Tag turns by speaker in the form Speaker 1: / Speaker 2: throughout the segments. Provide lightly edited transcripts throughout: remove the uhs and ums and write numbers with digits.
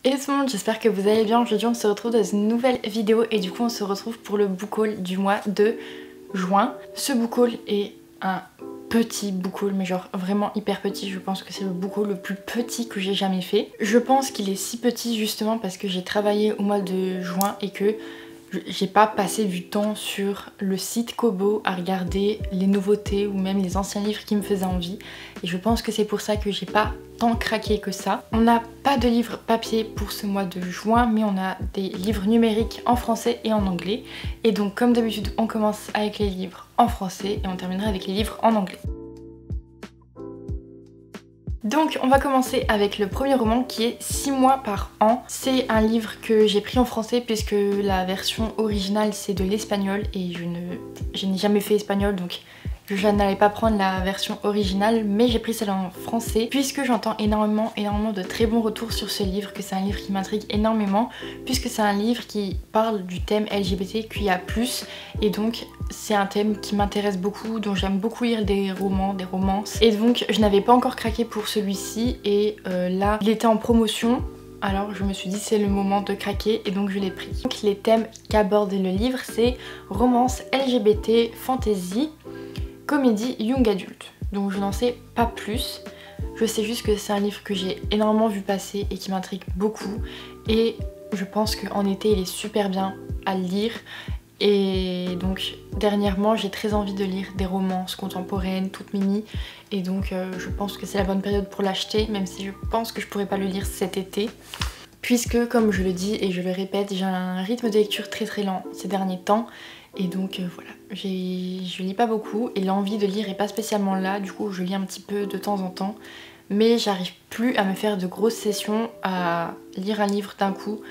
Speaker 1: Hello tout le monde, j'espère que vous allez bien. Aujourd'hui on se retrouve dans une nouvelle vidéo et du coup on se retrouve pour le book haul du mois de juin. Ce book haul est un petit book haul, mais genre vraiment hyper petit. Je pense que c'est le book haul le plus petit que j'ai jamais fait. Je pense qu'il est si petit justement parce que j'ai travaillé au mois de juin et que j'ai pas passé du temps sur le site Kobo à regarder les nouveautés ou même les anciens livres qui me faisaient envie. Et je pense que c'est pour ça que j'ai pas tant craqué que ça. On n'a pas de livres papier pour ce mois de juin, mais on a des livres numériques en français et en anglais. Et donc comme d'habitude, on commence avec les livres en français et on terminera avec les livres en anglais. Donc on va commencer avec le premier roman qui est 6 mois par an. C'est un livre que j'ai pris en français puisque la version originale c'est de l'espagnol et je n'ai jamais fait espagnol, donc je n'allais pas prendre la version originale, mais j'ai pris celle en français puisque j'entends énormément de très bons retours sur ce livre, que c'est un livre qui m'intrigue énormément puisque c'est un livre qui parle du thème LGBTQIA+, et donc c'est un thème qui m'intéresse beaucoup, dont j'aime beaucoup lire des romans, des romances, et donc je n'avais pas encore craqué pour celui-ci et là il était en promotion. Alors je me suis dit c'est le moment de craquer et donc je l'ai pris. Donc les thèmes qu'aborde le livre c'est romance, LGBT, fantasy, comédie young adulte. Donc je n'en sais pas plus. Je sais juste que c'est un livre que j'ai énormément vu passer et qui m'intrigue beaucoup. Et je pense qu'en été il est super bien à lire. Et donc dernièrement j'ai très envie de lire des romances contemporaines, toutes mini. Et donc je pense que c'est la bonne période pour l'acheter, même si je pense que je pourrais pas le lire cet été. Puisque comme je le dis et je le répète, j'ai un rythme de lecture très lent ces derniers temps. Et donc voilà, je lis pas beaucoup et l'envie de lire est pas spécialement là, du coup je lis un petit peu de temps en temps. Mais j'arrive plus à me faire de grosses sessions, à lire un livre d'un coup.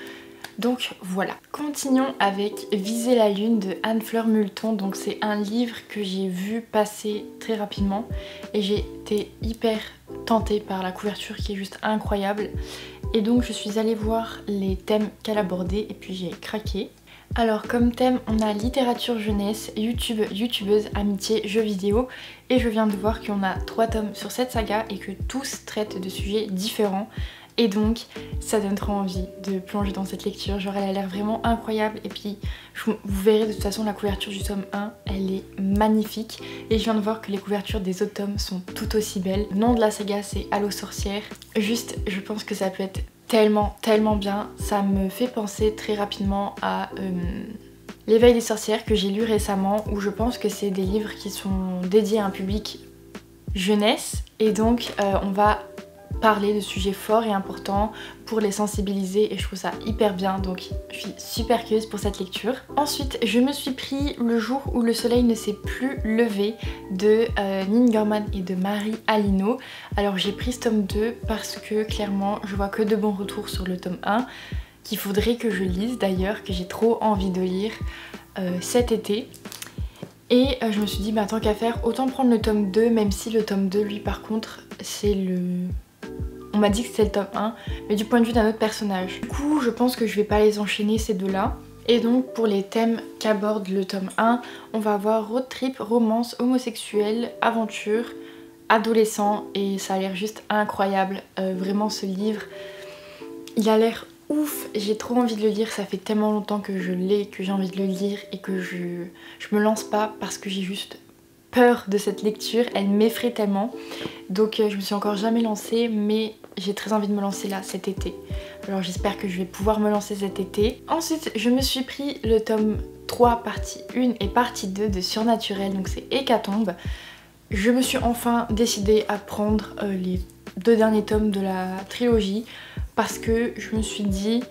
Speaker 1: Donc voilà. Continuons avec Viser la lune de Anne-Fleur Multon. Donc c'est un livre que j'ai vu passer très rapidement et j'ai été hyper tentée par la couverture qui est juste incroyable. Et donc je suis allée voir les thèmes qu'elle abordait et puis j'ai craqué. Alors comme thème on a littérature jeunesse, youtubeuse, amitié, jeux vidéo, et je viens de voir qu'on a 3 tomes sur cette saga et que tous traitent de sujets différents et donc ça donne trop envie de plonger dans cette lecture. Genre elle a l'air vraiment incroyable et puis vous verrez de toute façon la couverture du tome 1 elle est magnifique et je viens de voir que les couvertures des autres tomes sont tout aussi belles. Le nom de la saga c'est Allo sorcière. Juste je pense que ça peut être tellement bien. Ça me fait penser très rapidement à L'éveil des sorcières que j'ai lu récemment, où je pense que c'est des livres qui sont dédiés à un public jeunesse et donc on va parler de sujets forts et importants pour les sensibiliser et je trouve ça hyper bien, donc je suis super curieuse pour cette lecture. Ensuite je me suis pris Le jour où le soleil ne s'est plus levé de Nin Gorman et de Marie Alino. Alors j'ai pris ce tome 2 parce que clairement je vois que de bons retours sur le tome 1 qu'il faudrait que je lise d'ailleurs, que j'ai trop envie de lire cet été. Et je me suis dit bah tant qu'à faire autant prendre le tome 2, même si le tome 2 lui par contre c'est le... On m'a dit que c'était le tome 1 mais du point de vue d'un autre personnage. Du coup je pense que je vais pas les enchaîner ces deux là. Et donc pour les thèmes qu'aborde le tome 1, on va avoir road trip, romance, homosexuelle, aventure, adolescent, et ça a l'air juste incroyable. Vraiment ce livre, il a l'air ouf, j'ai trop envie de le lire, ça fait tellement longtemps que je l'ai, que j'ai envie de le lire et que je me lance pas parce que j'ai juste peur de cette lecture, elle m'effraie tellement. Donc je me suis encore jamais lancée mais j'ai très envie de me lancer là cet été. Alors j'espère que je vais pouvoir me lancer cet été. Ensuite je me suis pris le tome 3 partie 1 et partie 2 de Surnaturel, donc c'est Hécatombe. Je me suis enfin décidée à prendre les 2 derniers tomes de la trilogie parce que je me suis dit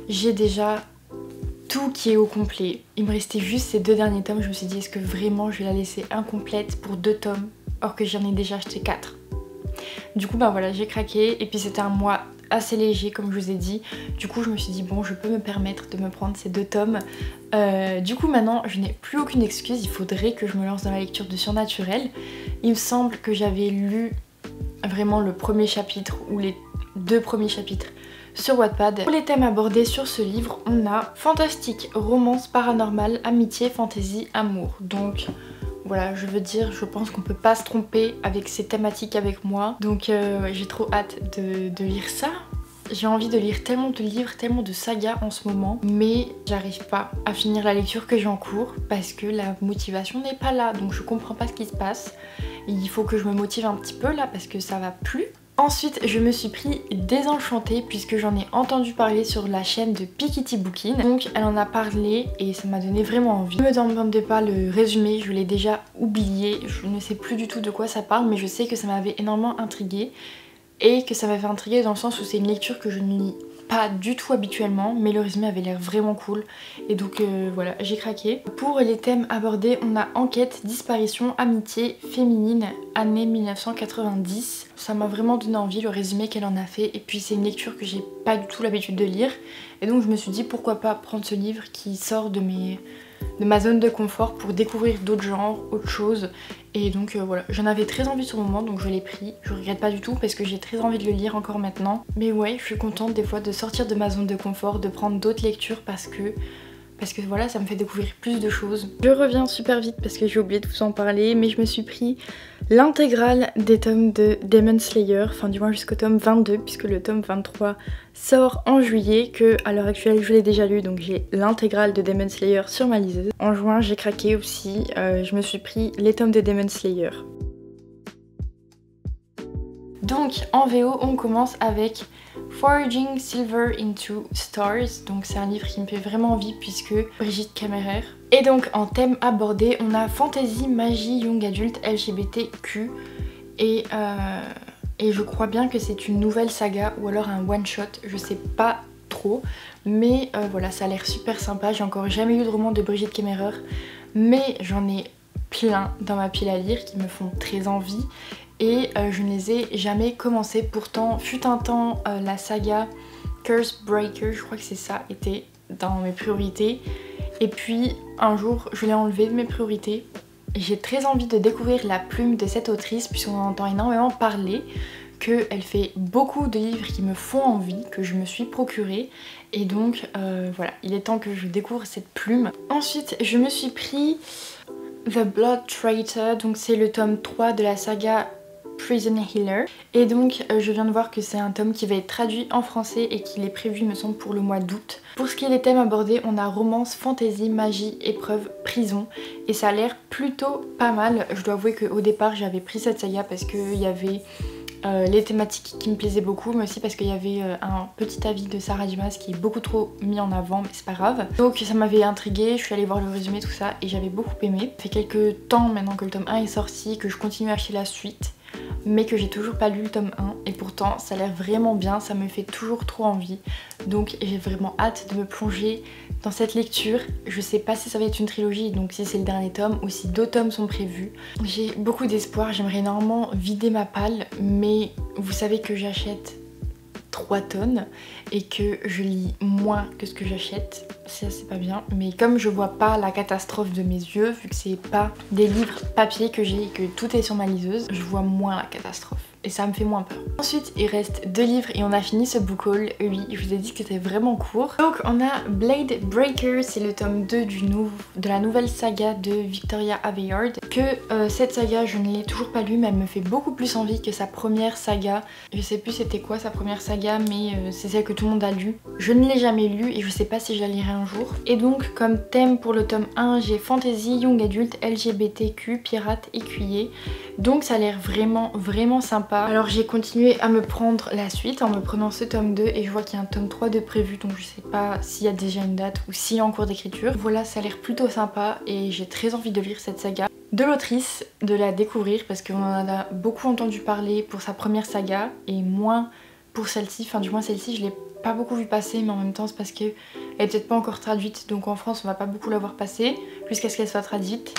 Speaker 1: j'ai déjà tout qui est au complet. Il me restait juste ces 2 derniers tomes, je me suis dit est-ce que vraiment je vais la laisser incomplète pour 2 tomes or que j'en ai déjà acheté 4. Du coup bah voilà j'ai craqué et puis c'était un mois assez léger comme je vous ai dit. Du coup je me suis dit bon je peux me permettre de me prendre ces 2 tomes. Du coup maintenant je n'ai plus aucune excuse, il faudrait que je me lance dans la lecture de Surnaturel. Il me semble que j'avais lu vraiment le premier chapitre ou les 2 premiers chapitres sur Wattpad. Pour les thèmes abordés sur ce livre, on a fantastique, romance, paranormale, amitié, fantasy, amour. Donc voilà, je veux dire, je pense qu'on peut pas se tromper avec ces thématiques avec moi. Donc j'ai trop hâte de lire ça. J'ai envie de lire tellement de livres, tellement de sagas en ce moment, mais j'arrive pas à finir la lecture que j'ai en cours parce que la motivation n'est pas là, donc je comprends pas ce qui se passe. Il faut que je me motive un petit peu là parce que ça va plus. Ensuite, je me suis pris Désenchantée puisque j'en ai entendu parler sur la chaîne de Piketty Bookin. Donc elle en a parlé et ça m'a donné vraiment envie. Ne me demandez pas le résumé, je l'ai déjà oublié. Je ne sais plus du tout de quoi ça parle, mais je sais que ça m'avait énormément intriguée. Et que ça m'avait intriguée dans le sens où c'est une lecture que je ne lis pas du tout habituellement, mais le résumé avait l'air vraiment cool. Et donc voilà, j'ai craqué. Pour les thèmes abordés, on a enquête, disparition, amitié, féminine, année 1990. Ça m'a vraiment donné envie, le résumé qu'elle en a fait. Et puis c'est une lecture que j'ai pas du tout l'habitude de lire. Et donc je me suis dit pourquoi pas prendre ce livre qui sort de ma zone de confort pour découvrir d'autres genres, autre chose. Et donc voilà, j'en avais très envie sur le moment, donc je l'ai pris. Je regrette pas du tout parce que j'ai très envie de le lire encore maintenant. Mais ouais, je suis contente des fois de sortir de ma zone de confort, de prendre d'autres lectures parce que voilà, ça me fait découvrir plus de choses. Je reviens super vite parce que j'ai oublié de vous en parler, mais je me suis pris l'intégrale des tomes de Demon Slayer, enfin du moins jusqu'au tome 22 puisque le tome 23 sort en juillet, que à l'heure actuelle je l'ai déjà lu, donc j'ai l'intégrale de Demon Slayer sur ma liseuse. En juin j'ai craqué aussi, je me suis pris les tomes de Demon Slayer. Donc en VO on commence avec Forging Silver into Stars, donc c'est un livre qui me fait vraiment envie puisque Brigitte Kammerer. Et donc en thème abordé on a fantasy, magie, young adulte, LGBTQ et je crois bien que c'est une nouvelle saga ou alors un one shot, je sais pas trop, mais voilà, ça a l'air super sympa. J'ai encore jamais lu de roman de Brigitte Kammerer, mais j'en ai plein dans ma pile à lire qui me font très envie. Et je ne les ai jamais commencé. Pourtant, fut un temps, la saga Curse Breaker, je crois que c'est ça, était dans mes priorités. Et puis, un jour, je l'ai enlevé de mes priorités. J'ai très envie de découvrir la plume de cette autrice, puisqu'on en entend énormément parler, qu'elle fait beaucoup de livres qui me font envie, que je me suis procuré. Et donc, voilà, il est temps que je découvre cette plume. Ensuite, je me suis pris The Blood Traitor, donc c'est le tome 3 de la saga Prison Healer. Et donc je viens de voir que c'est un tome qui va être traduit en français et qu'il est prévu, me semble, pour le mois d'août. Pour ce qui est des thèmes abordés, on a romance, fantasy, magie, épreuve, prison. Et ça a l'air plutôt pas mal. Je dois avouer qu'au départ j'avais pris cette saga parce qu'il y avait les thématiques qui me plaisaient beaucoup, mais aussi parce qu'il y avait un petit avis de Sarah Dimas qui est beaucoup trop mis en avant, mais c'est pas grave. Donc ça m'avait intriguée, je suis allée voir le résumé, tout ça, et j'avais beaucoup aimé. Ça fait quelques temps maintenant que le tome 1 est sorti, que je continue à acheter la suite, mais que j'ai toujours pas lu le tome 1, et pourtant ça a l'air vraiment bien, ça me fait toujours trop envie. Donc j'ai vraiment hâte de me plonger dans cette lecture. Je sais pas si ça va être une trilogie, donc si c'est le dernier tome ou si d'autres tomes sont prévus. J'ai beaucoup d'espoir, j'aimerais énormément vider ma palle, mais vous savez que j'achète 3 tonnes et que je lis moins que ce que j'achète. Ça c'est pas bien, mais comme je vois pas la catastrophe de mes yeux, vu que c'est pas des livres papier que j'ai et que tout est sur ma liseuse, je vois moins la catastrophe. Et ça me fait moins peur. Ensuite il reste 2 livres et on a fini ce book haul. Oui, je vous ai dit que c'était vraiment court. Donc on a Blade Breaker, c'est le tome 2 de la nouvelle saga de Victoria Aveyard. Que cette saga je ne l'ai toujours pas lue, mais elle me fait beaucoup plus envie que sa première saga. Je sais plus c'était quoi sa première saga, mais c'est celle que tout le monde a lue. Je ne l'ai jamais lue et je sais pas si je la lirai un jour. Et donc comme thème pour le tome 1 j'ai fantasy, young adulte, LGBTQ, pirate, écuyer. Donc ça a l'air vraiment sympa. Alors j'ai continué à me prendre la suite en me prenant ce tome 2 et je vois qu'il y a un tome 3 de prévu, donc je sais pas s'il y a déjà une date ou s'il est en cours d'écriture. Voilà, ça a l'air plutôt sympa et j'ai très envie de lire cette saga. De l'autrice, de la découvrir parce qu'on en a beaucoup entendu parler pour sa première saga et moins pour celle-ci, enfin du moins celle-ci je l'ai pas beaucoup vu passer, mais en même temps c'est parce qu'elle est peut-être pas encore traduite, donc en France on va pas beaucoup la voir passer jusqu'à ce qu'elle soit traduite.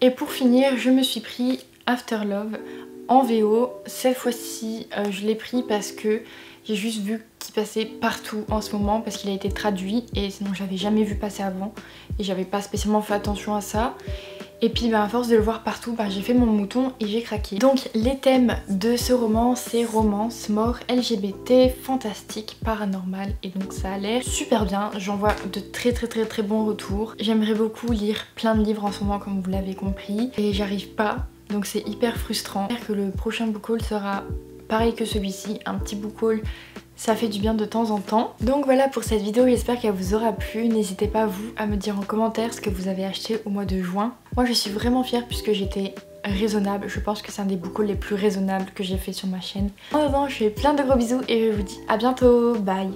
Speaker 1: Et pour finir je me suis pris After Love en VO. Cette fois-ci je l'ai pris parce que j'ai juste vu qu'il passait partout en ce moment parce qu'il a été traduit et sinon je l'avais jamais vu passer avant et j'avais pas spécialement fait attention à ça. Et puis à force de le voir partout, j'ai fait mon mouton et j'ai craqué. Donc les thèmes de ce roman, c'est romance, mort, LGBT, fantastique, paranormal, et donc ça a l'air super bien. J'en vois de très bons retours. J'aimerais beaucoup lire plein de livres en ce moment comme vous l'avez compris et j'arrive pas, donc c'est hyper frustrant. J'espère que le prochain book haul sera pareil que celui-ci, un petit book haul. Ça fait du bien de temps en temps. Donc voilà pour cette vidéo, j'espère qu'elle vous aura plu. N'hésitez pas vous à me dire en commentaire ce que vous avez acheté au mois de juin. Moi je suis vraiment fière puisque j'étais raisonnable. Je pense que c'est un des book hauls les plus raisonnables que j'ai fait sur ma chaîne. En attendant, je fais plein de gros bisous et je vous dis à bientôt. Bye.